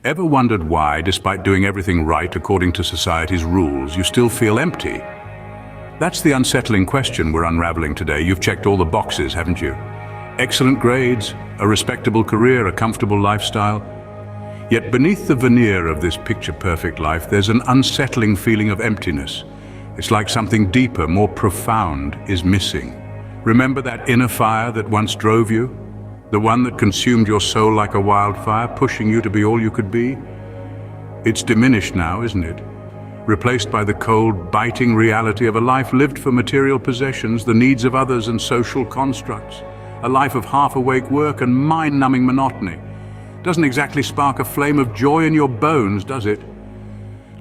Ever wondered why, despite doing everything right according to society's rules, you still feel empty? That's the unsettling question we're unraveling today. You've checked all the boxes, haven't you? Excellent grades, a respectable career, a comfortable lifestyle. Yet beneath the veneer of this picture-perfect life, there's an unsettling feeling of emptiness. It's like something deeper, more profound, is missing. Remember that inner fire that once drove you? The one that consumed your soul like a wildfire, pushing you to be all you could be? It's diminished now, isn't it? Replaced by the cold, biting reality of a life lived for material possessions, the needs of others and social constructs. A life of half-awake work and mind-numbing monotony. Doesn't exactly spark a flame of joy in your bones, does it?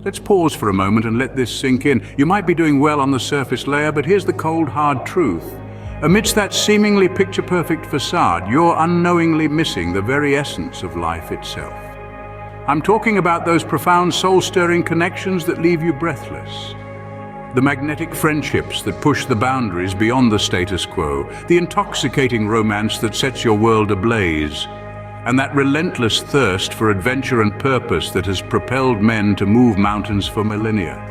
Let's pause for a moment and let this sink in. You might be doing well on the surface layer, but here's the cold, hard truth. Amidst that seemingly picture-perfect facade, you're unknowingly missing the very essence of life itself. I'm talking about those profound soul-stirring connections that leave you breathless. The magnetic friendships that push the boundaries beyond the status quo. The intoxicating romance that sets your world ablaze. And that relentless thirst for adventure and purpose that has propelled men to move mountains for millennia.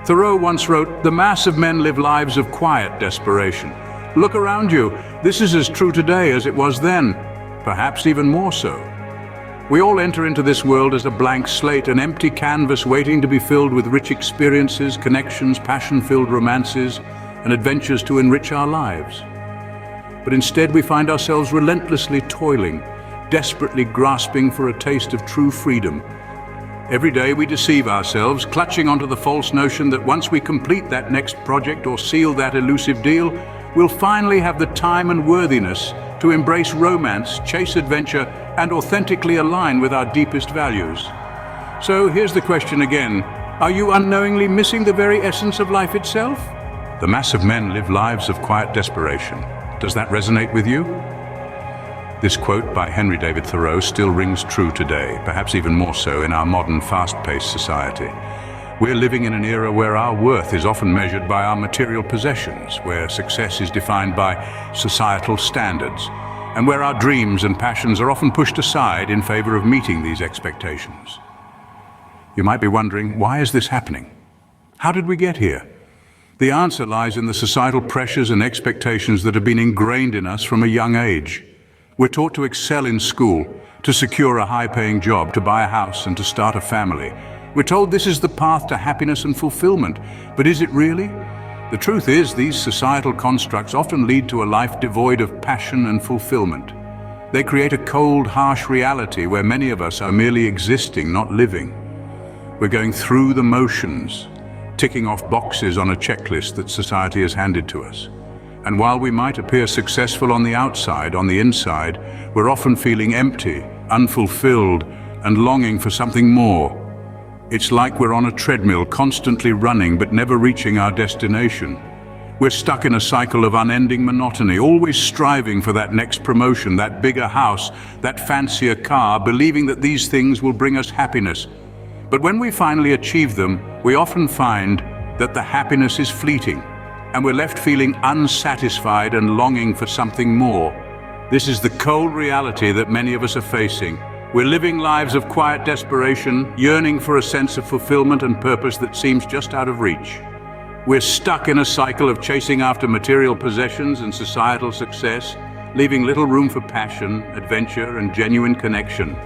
Thoreau once wrote, "The mass of men live lives of quiet desperation." Look around you. This is as true today as it was then, perhaps even more so. We all enter into this world as a blank slate, an empty canvas waiting to be filled with rich experiences, connections, passion-filled romances, and adventures to enrich our lives. But instead we find ourselves relentlessly toiling, desperately grasping for a taste of true freedom. Every day we deceive ourselves, clutching onto the false notion that once we complete that next project or seal that elusive deal, we'll finally have the time and worthiness to embrace romance, chase adventure, and authentically align with our deepest values. So here's the question again. Are you unknowingly missing the very essence of life itself? The mass of men live lives of quiet desperation. Does that resonate with you? This quote by Henry David Thoreau still rings true today, perhaps even more so in our modern, fast-paced society. We're living in an era where our worth is often measured by our material possessions, where success is defined by societal standards, and where our dreams and passions are often pushed aside in favor of meeting these expectations. You might be wondering, why is this happening? How did we get here? The answer lies in the societal pressures and expectations that have been ingrained in us from a young age. We're taught to excel in school, to secure a high-paying job, to buy a house and to start a family. We're told this is the path to happiness and fulfillment, but is it really? The truth is, these societal constructs often lead to a life devoid of passion and fulfillment. They create a cold, harsh reality where many of us are merely existing, not living. We're going through the motions, ticking off boxes on a checklist that society has handed to us. And while we might appear successful on the outside, on the inside, we're often feeling empty, unfulfilled, and longing for something more. It's like we're on a treadmill, constantly running but never reaching our destination. We're stuck in a cycle of unending monotony, always striving for that next promotion, that bigger house, that fancier car, believing that these things will bring us happiness. But when we finally achieve them, we often find that the happiness is fleeting, and we're left feeling unsatisfied and longing for something more. This is the cold reality that many of us are facing. We're living lives of quiet desperation, yearning for a sense of fulfillment and purpose that seems just out of reach. We're stuck in a cycle of chasing after material possessions and societal success, leaving little room for passion, adventure, and genuine connection.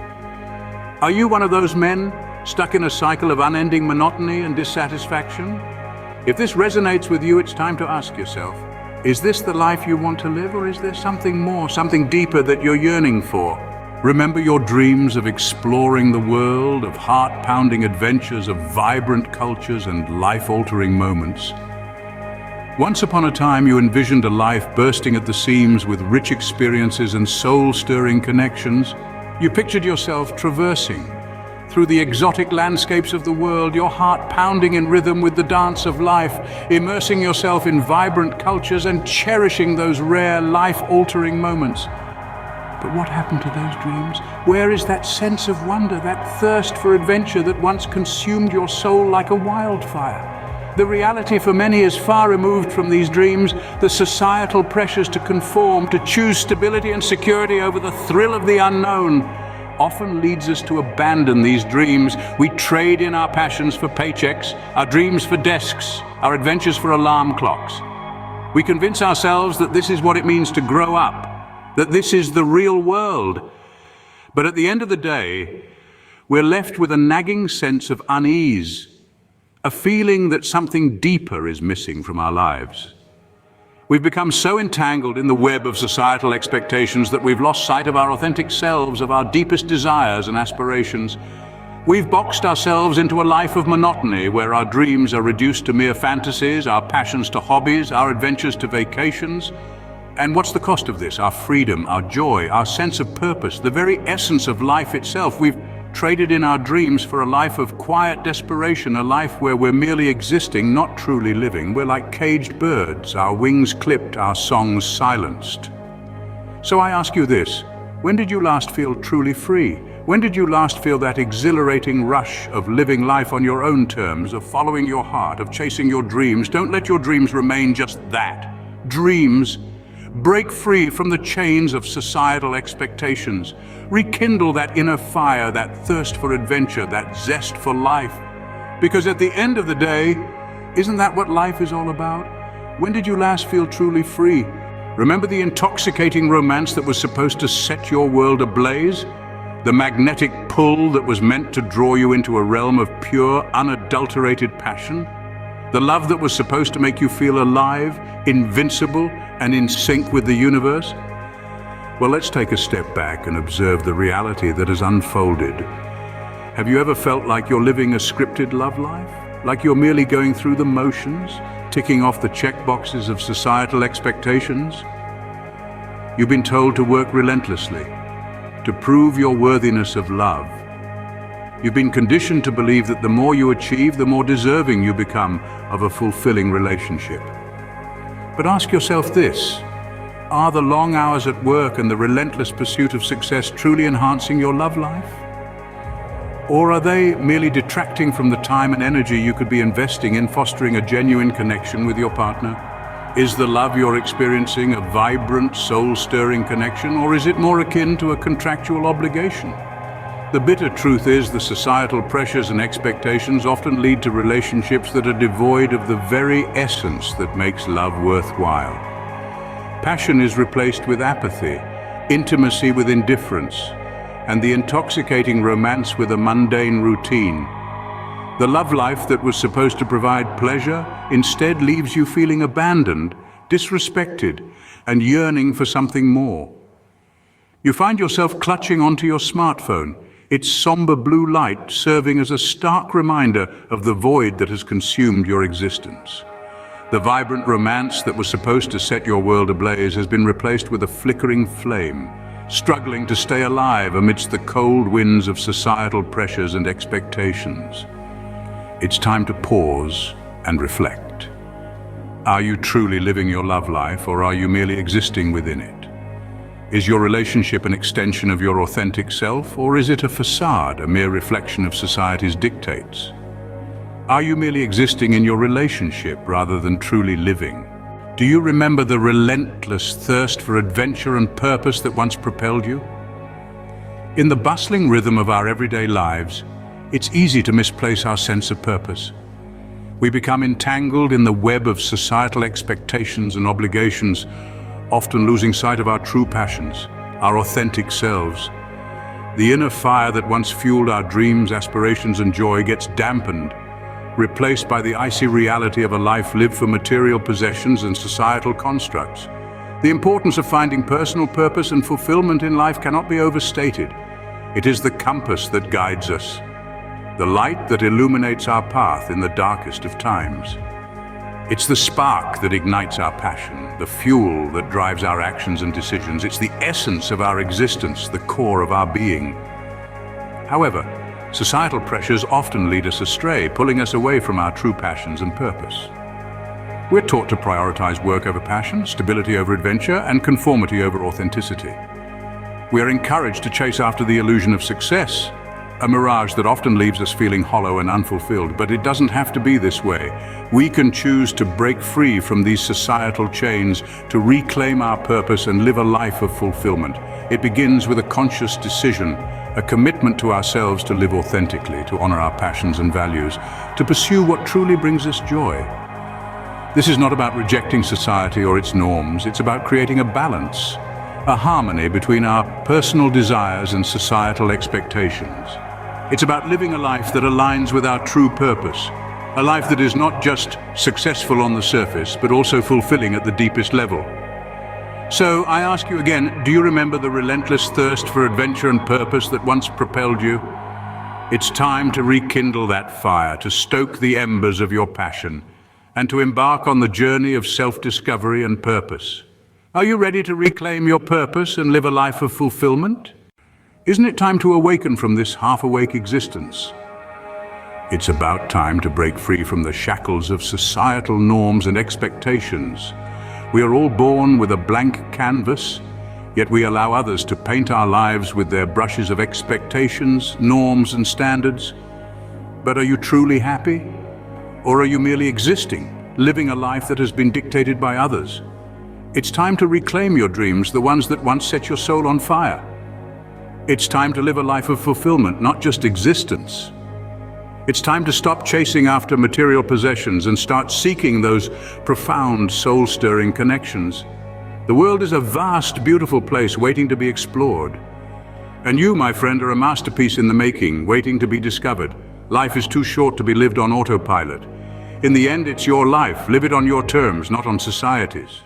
Are you one of those men, stuck in a cycle of unending monotony and dissatisfaction? If this resonates with you, it's time to ask yourself, is this the life you want to live, or is there something more, something deeper that you're yearning for? Remember your dreams of exploring the world, of heart-pounding adventures, of vibrant cultures and life-altering moments. Once upon a time, you envisioned a life bursting at the seams with rich experiences and soul-stirring connections. You pictured yourself traversing through the exotic landscapes of the world, your heart pounding in rhythm with the dance of life, immersing yourself in vibrant cultures and cherishing those rare, life-altering moments. But what happened to those dreams? Where is that sense of wonder, that thirst for adventure that once consumed your soul like a wildfire? The reality for many is far removed from these dreams. The societal pressures to conform, to choose stability and security over the thrill of the unknown. often leads us to abandon these dreams. We trade in our passions for paychecks, our dreams for desks, our adventures for alarm clocks. We convince ourselves that this is what it means to grow up, that this is the real world. But at the end of the day, we're left with a nagging sense of unease, a feeling that something deeper is missing from our lives. We've become so entangled in the web of societal expectations that we've lost sight of our authentic selves, of our deepest desires and aspirations. We've boxed ourselves into a life of monotony where our dreams are reduced to mere fantasies, our passions to hobbies, our adventures to vacations. And what's the cost of this? Our freedom, our joy, our sense of purpose, the very essence of life itself. We've traded in our dreams for a life of quiet desperation, a life where we're merely existing, not truly living. We're like caged birds, our wings clipped, our songs silenced. So I ask you this, when did you last feel truly free? When did you last feel that exhilarating rush of living life on your own terms, of following your heart, of chasing your dreams? Don't let your dreams remain just that, dreams. Break free from the chains of societal expectations. Rekindle that inner fire, that thirst for adventure, that zest for life. Because at the end of the day, isn't that what life is all about? When did you last feel truly free? Remember the intoxicating romance that was supposed to set your world ablaze? The magnetic pull that was meant to draw you into a realm of pure, unadulterated passion? The love that was supposed to make you feel alive, invincible, and in sync with the universe? Well, let's take a step back and observe the reality that has unfolded. Have you ever felt like you're living a scripted love life? Like you're merely going through the motions, ticking off the check boxes of societal expectations? You've been told to work relentlessly, to prove your worthiness of love. You've been conditioned to believe that the more you achieve, the more deserving you become of a fulfilling relationship. But ask yourself this, are the long hours at work and the relentless pursuit of success truly enhancing your love life? Or are they merely detracting from the time and energy you could be investing in fostering a genuine connection with your partner? Is the love you're experiencing a vibrant, soul-stirring connection, or is it more akin to a contractual obligation? The bitter truth is the societal pressures and expectations often lead to relationships that are devoid of the very essence that makes love worthwhile. Passion is replaced with apathy, intimacy with indifference, and the intoxicating romance with a mundane routine. The love life that was supposed to provide pleasure instead leaves you feeling abandoned, disrespected, and yearning for something more. You find yourself clutching onto your smartphone, its somber blue light serving as a stark reminder of the void that has consumed your existence. The vibrant romance that was supposed to set your world ablaze has been replaced with a flickering flame, struggling to stay alive amidst the cold winds of societal pressures and expectations. It's time to pause and reflect. Are you truly living your love life, or are you merely existing within it? Is your relationship an extension of your authentic self, or is it a facade, a mere reflection of society's dictates? Are you merely existing in your relationship rather than truly living? Do you remember the relentless thirst for adventure and purpose that once propelled you? In the bustling rhythm of our everyday lives, it's easy to misplace our sense of purpose. We become entangled in the web of societal expectations and obligations, often losing sight of our true passions, our authentic selves. The inner fire that once fueled our dreams, aspirations, and joy gets dampened, replaced by the icy reality of a life lived for material possessions and societal constructs. The importance of finding personal purpose and fulfillment in life cannot be overstated. It is the compass that guides us, the light that illuminates our path in the darkest of times. It's the spark that ignites our passion, the fuel that drives our actions and decisions. It's the essence of our existence, the core of our being. However, societal pressures often lead us astray, pulling us away from our true passions and purpose. We're taught to prioritize work over passion, stability over adventure, and conformity over authenticity. We are encouraged to chase after the illusion of success, a mirage that often leaves us feeling hollow and unfulfilled, but it doesn't have to be this way. We can choose to break free from these societal chains, to reclaim our purpose and live a life of fulfillment. It begins with a conscious decision, a commitment to ourselves to live authentically, to honor our passions and values, to pursue what truly brings us joy. This is not about rejecting society or its norms, it's about creating a balance, a harmony between our personal desires and societal expectations. It's about living a life that aligns with our true purpose, a life that is not just successful on the surface, but also fulfilling at the deepest level. So I ask you again, do you remember the relentless thirst for adventure and purpose that once propelled you? It's time to rekindle that fire, to stoke the embers of your passion, and to embark on the journey of self-discovery and purpose. Are you ready to reclaim your purpose and live a life of fulfillment? Isn't it time to awaken from this half-awake existence? It's about time to break free from the shackles of societal norms and expectations. We are all born with a blank canvas, yet we allow others to paint our lives with their brushes of expectations, norms, and standards. But are you truly happy? Or are you merely existing, living a life that has been dictated by others? It's time to reclaim your dreams, the ones that once set your soul on fire. It's time to live a life of fulfillment, not just existence. It's time to stop chasing after material possessions and start seeking those profound, soul-stirring connections. The world is a vast, beautiful place waiting to be explored. And you, my friend, are a masterpiece in the making, waiting to be discovered. Life is too short to be lived on autopilot. In the end, it's your life. Live it on your terms, not on society's.